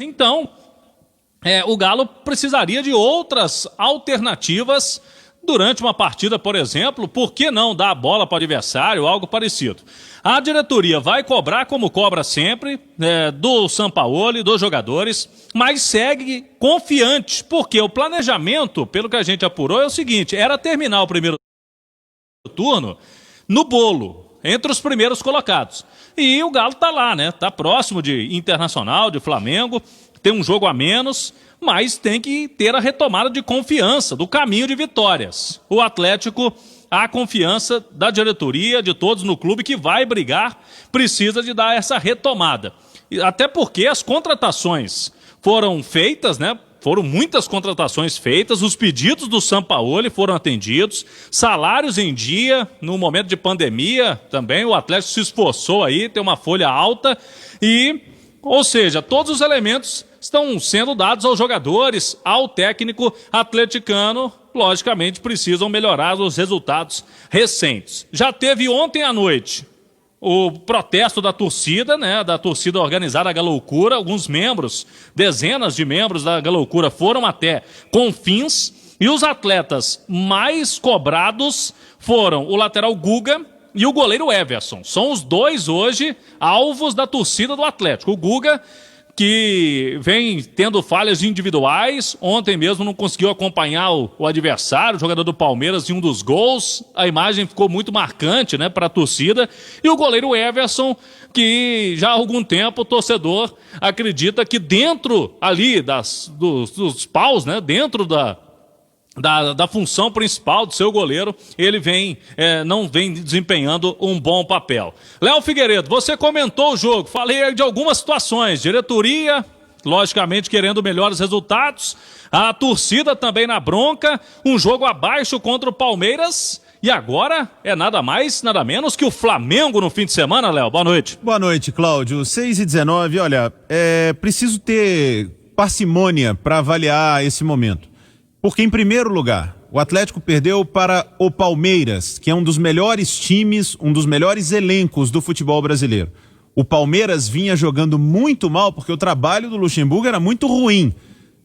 Então, o Galo precisaria de outras alternativas durante uma partida, por exemplo. Por que não dar a bola para o adversário, algo parecido? A diretoria vai cobrar, como cobra sempre, do Sampaoli, dos jogadores, mas segue confiante, porque o planejamento, pelo que a gente apurou, é o seguinte: era terminar o primeiro turno no bolo, entre os primeiros colocados. E o Galo tá lá, né? Tá próximo de Internacional, de Flamengo, tem um jogo a menos, mas tem que ter a retomada de confiança, do caminho de vitórias. O Atlético, a confiança da diretoria, de todos no clube que vai brigar, precisa de dar essa retomada. Até porque as contratações foram feitas, né? Foram muitas contratações feitas, os pedidos do Sampaoli foram atendidos, salários em dia, no momento de pandemia também, o Atlético se esforçou aí, tem uma folha alta e, ou seja, todos os elementos estão sendo dados aos jogadores, ao técnico atleticano. Logicamente precisam melhorar os resultados recentes. Já teve ontem à noite o protesto da torcida, né, da torcida organizada Galoucura. Alguns membros, dezenas de membros da Galoucura foram até Confins, e os atletas mais cobrados foram o lateral Guga e o goleiro Everson. São os dois hoje alvos da torcida do Atlético. O Guga, que vem tendo falhas individuais, ontem mesmo não conseguiu acompanhar o adversário, o jogador do Palmeiras, em um dos gols. A imagem ficou muito marcante, né, para a torcida. E o goleiro Everson, que já há algum tempo o torcedor acredita que dentro ali dos paus, né, dentro da função principal do seu goleiro, ele não vem desempenhando um bom papel. Léo Figueiredo, você comentou o jogo, falei de algumas situações, diretoria, logicamente querendo melhores resultados, a torcida também na bronca, um jogo abaixo contra o Palmeiras, e agora é nada mais, nada menos que o Flamengo no fim de semana, Léo. Boa noite. Boa noite, Cláudio. 6h19, olha, preciso ter parcimônia para avaliar esse momento. Porque, em primeiro lugar, o Atlético perdeu para o Palmeiras, que é um dos melhores times, um dos melhores elencos do futebol brasileiro. O Palmeiras vinha jogando muito mal porque o trabalho do Luxemburgo era muito ruim.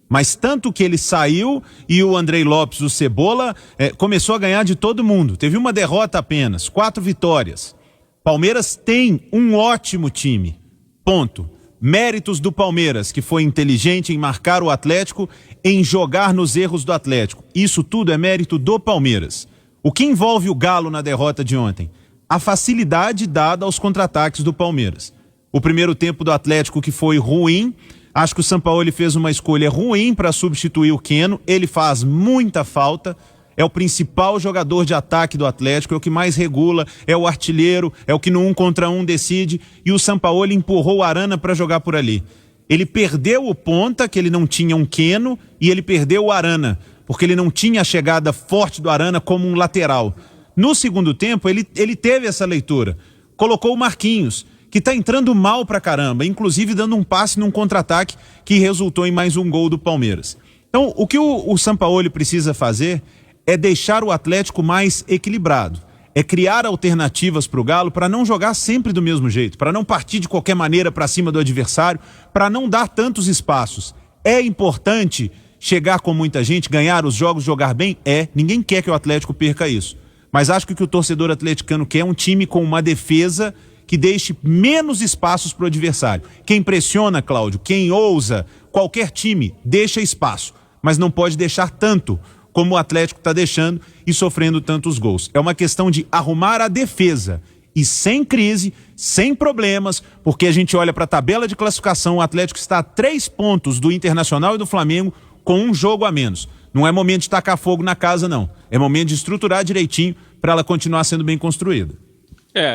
Mas tanto que ele saiu e o Andrei Lopes, o Cebola, começou a ganhar de todo mundo. Teve uma derrota apenas, 4 vitórias. Palmeiras tem um ótimo time. Ponto. Méritos do Palmeiras, que foi inteligente em marcar o Atlético, em jogar nos erros do Atlético. Isso tudo é mérito do Palmeiras. O que envolve o Galo na derrota de ontem? A facilidade dada aos contra-ataques do Palmeiras. O primeiro tempo do Atlético, que foi ruim, acho que o Sampaoli fez uma escolha ruim para substituir o Keno. Ele faz muita falta. É o principal jogador de ataque do Atlético, é o que mais regula, é o artilheiro, é o que no 1 contra 1 decide, e o Sampaoli empurrou o Arana para jogar por ali. Ele perdeu o ponta, que ele não tinha um Keno, e ele perdeu o Arana, porque ele não tinha a chegada forte do Arana como um lateral. No segundo tempo, ele teve essa leitura. Colocou o Marquinhos, que está entrando mal pra caramba, inclusive dando um passe num contra-ataque que resultou em mais um gol do Palmeiras. Então, o que o Sampaoli precisa fazer é deixar o Atlético mais equilibrado. É criar alternativas para o Galo para não jogar sempre do mesmo jeito, para não partir de qualquer maneira para cima do adversário, para não dar tantos espaços. É importante chegar com muita gente, ganhar os jogos, jogar bem? Ninguém quer que o Atlético perca isso. Mas acho que o que o torcedor atleticano quer é um time com uma defesa que deixe menos espaços para o adversário. Quem pressiona, Cláudio, quem ousa, qualquer time, deixa espaço, mas não pode deixar tanto como o Atlético está deixando e sofrendo tantos gols. É uma questão de arrumar a defesa e sem crise, sem problemas, porque a gente olha para a tabela de classificação, o Atlético está a 3 pontos do Internacional e do Flamengo com um jogo a menos. Não é momento de tacar fogo na casa, não. É momento de estruturar direitinho para ela continuar sendo bem construída.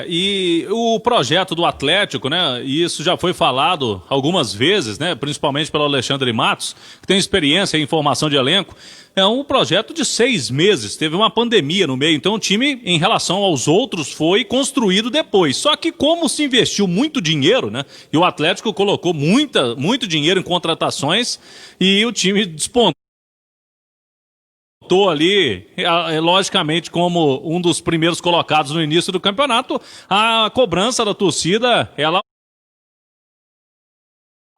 E o projeto do Atlético, né, e isso já foi falado algumas vezes, né, principalmente pelo Alexandre Matos, que tem experiência em formação de elenco, é um projeto de 6 meses, teve uma pandemia no meio, então o time, em relação aos outros, foi construído depois. Só que como se investiu muito dinheiro, né, e o Atlético colocou muito dinheiro em contratações, e o time despontou ali, logicamente, como um dos primeiros colocados no início do campeonato, a cobrança da torcida, ela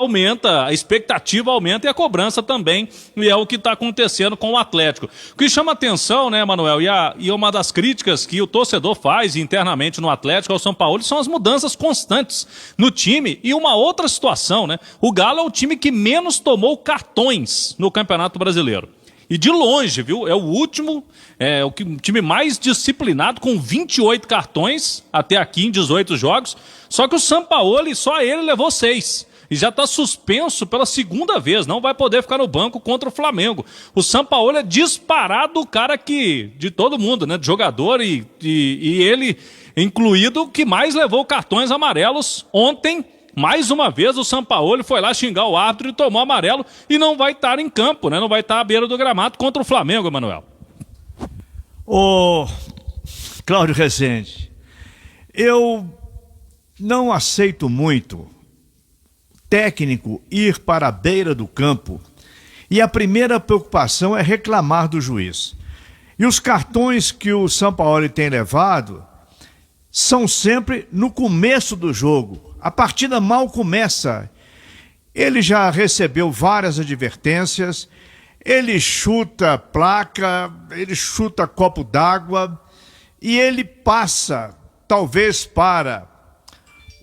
aumenta, a expectativa aumenta e a cobrança também, e é o que está acontecendo com o Atlético. O que chama atenção, né, Manuel, e uma das críticas que o torcedor faz internamente no Atlético ao São Paulo são as mudanças constantes no time e uma outra situação, né? O Galo é o time que menos tomou cartões no Campeonato Brasileiro. E de longe, viu? É o último, o time mais disciplinado, com 28 cartões até aqui em 18 jogos. Só que o Sampaoli, só ele levou 6. E já está suspenso pela segunda vez, não vai poder ficar no banco contra o Flamengo. O Sampaoli é disparado o cara de todo mundo, né? De jogador e ele incluído, que mais levou cartões amarelos ontem. Mais uma vez o Sampaoli foi lá xingar o árbitro e tomou amarelo e não vai estar em campo, né? Não vai estar à beira do gramado contra o Flamengo, Emanuel. Ô, Cláudio Rezende, eu não aceito muito técnico ir para a beira do campo e a primeira preocupação é reclamar do juiz. E os cartões que o Sampaoli tem levado são sempre no começo do jogo. A partida mal começa. Ele já recebeu várias advertências, ele chuta placa, ele chuta copo d'água e ele passa, talvez para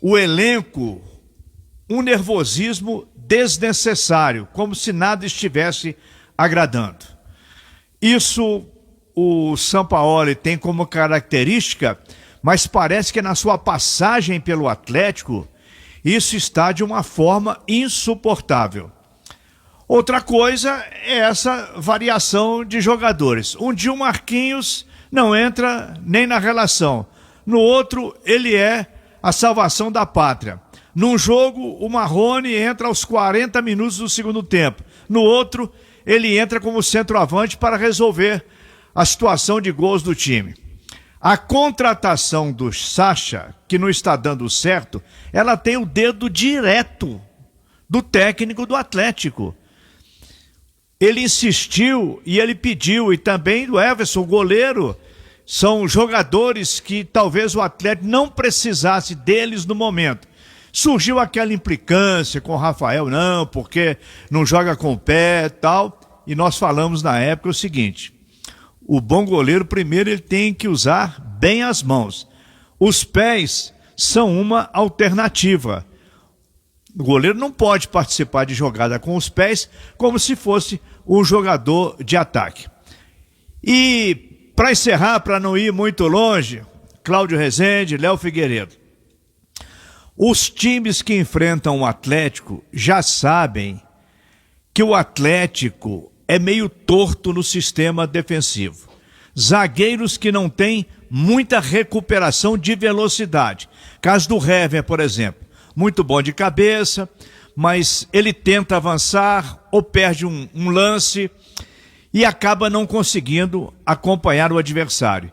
o elenco, um nervosismo desnecessário, como se nada estivesse agradando. Isso o Sampaoli tem como característica, mas parece que na sua passagem pelo Atlético, isso está de uma forma insuportável. Outra coisa é essa variação de jogadores. Um dia o Marquinhos não entra nem na relação. No outro, ele é a salvação da pátria. Num jogo, o Marrone entra aos 40 minutos do segundo tempo. No outro, ele entra como centroavante para resolver a situação de gols do time. A contratação do Sacha, que não está dando certo, ela tem o dedo direto do técnico do Atlético. Ele insistiu e ele pediu, e também do Everson, o goleiro, são jogadores que talvez o Atlético não precisasse deles no momento. Surgiu aquela implicância com o Rafael, não, porque não joga com o pé e tal, e nós falamos na época o seguinte: o bom goleiro, primeiro, ele tem que usar bem as mãos. Os pés são uma alternativa. O goleiro não pode participar de jogada com os pés como se fosse um jogador de ataque. E, para encerrar, para não ir muito longe, Cláudio Rezende, Léo Figueiredo, os times que enfrentam o Atlético já sabem que o Atlético é meio torto no sistema defensivo. Zagueiros que não têm muita recuperação de velocidade. Caso do Hever, por exemplo. Muito bom de cabeça, mas ele tenta avançar ou perde um lance e acaba não conseguindo acompanhar o adversário.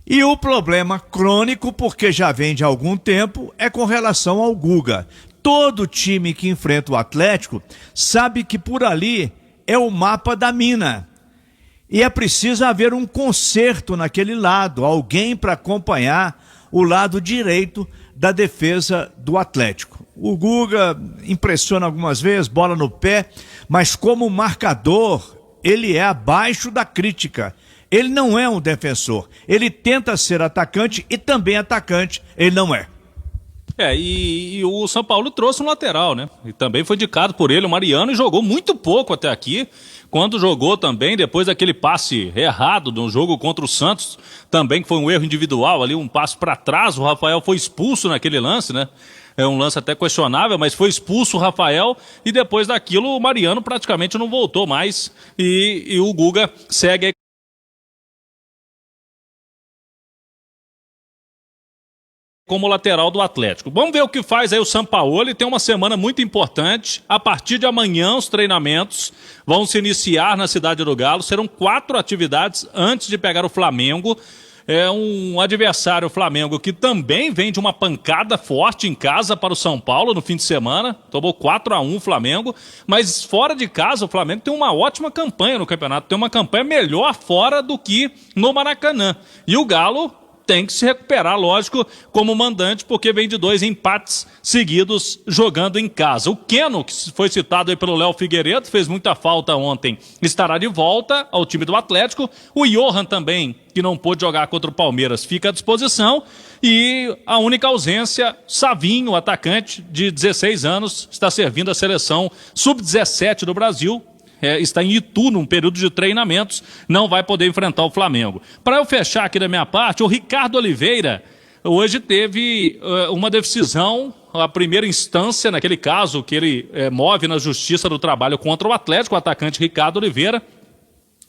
E o problema crônico, porque já vem de algum tempo, é com relação ao Guga. Todo time que enfrenta o Atlético sabe que por ali é o mapa da mina. E é preciso haver um conserto naquele lado, alguém para acompanhar o lado direito da defesa do Atlético. O Guga impressiona algumas vezes, bola no pé, mas como marcador, ele é abaixo da crítica. Ele não é um defensor. Ele tenta ser atacante e também atacante, ele não é. E o São Paulo trouxe um lateral, né? E também foi indicado por ele, o Mariano, e jogou muito pouco até aqui. Quando jogou também, depois daquele passe errado no jogo contra o Santos, também que foi um erro individual ali, um passe para trás, o Rafael foi expulso naquele lance, né? É um lance até questionável, mas foi expulso o Rafael e depois daquilo o Mariano praticamente não voltou mais e o Guga segue aí como lateral do Atlético. Vamos ver o que faz aí o Sampaoli. Tem uma semana muito importante. A partir de amanhã, os treinamentos vão se iniciar na Cidade do Galo. Serão 4 atividades antes de pegar o Flamengo. É um adversário, o Flamengo, que também vem de uma pancada forte em casa para o São Paulo no fim de semana. Tomou 4-1 o Flamengo. Mas fora de casa, o Flamengo tem uma ótima campanha no campeonato. Tem uma campanha melhor fora do que no Maracanã. E o Galo tem que se recuperar, lógico, como mandante, porque vem de 2 empates seguidos jogando em casa. O Keno, que foi citado aí pelo Léo Figueiredo, fez muita falta ontem, estará de volta ao time do Atlético. O Johan também, que não pôde jogar contra o Palmeiras, fica à disposição. E a única ausência, Savinho, o atacante de 16 anos, está servindo a seleção sub-17 do Brasil. Está em Itu, num período de treinamentos, não vai poder enfrentar o Flamengo. Para eu fechar aqui da minha parte, o Ricardo Oliveira hoje teve uma decisão, a primeira instância, naquele caso que ele move na Justiça do Trabalho contra o Atlético, o atacante Ricardo Oliveira.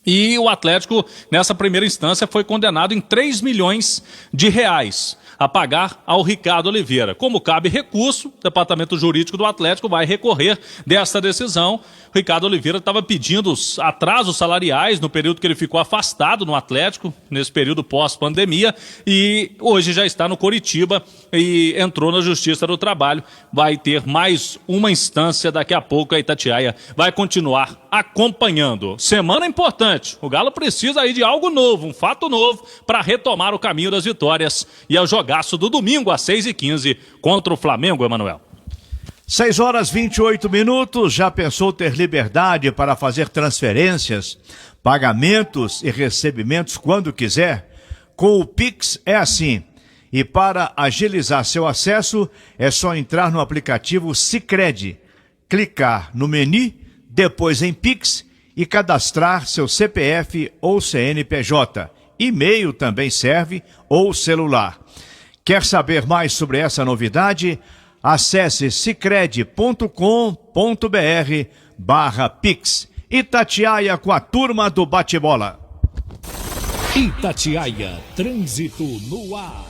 E o Atlético, nessa primeira instância, foi condenado em 3 milhões de reais a pagar ao Ricardo Oliveira. Como cabe recurso, o Departamento Jurídico do Atlético vai recorrer dessa decisão. O Ricardo Oliveira estava pedindo os atrasos salariais no período que ele ficou afastado no Atlético, nesse período pós-pandemia, e hoje já está no Coritiba e entrou na Justiça do Trabalho. Vai ter mais uma instância daqui a pouco, a Itatiaia vai continuar acompanhando. Semana importante, o Galo precisa aí de algo novo, um fato novo, para retomar o caminho das vitórias e ao jogaço do domingo às 6h15 contra o Flamengo, Emanuel. 6h28. Já pensou ter liberdade para fazer transferências, pagamentos e recebimentos quando quiser? Com o Pix é assim. E para agilizar seu acesso, é só entrar no aplicativo Sicredi, clicar no menu, depois em Pix e cadastrar seu CPF ou CNPJ. E-mail também serve ou celular. Quer saber mais sobre essa novidade? Acesse sicredi.com.br/Pix. Itatiaia com a turma do bate-bola. Itatiaia, trânsito no ar.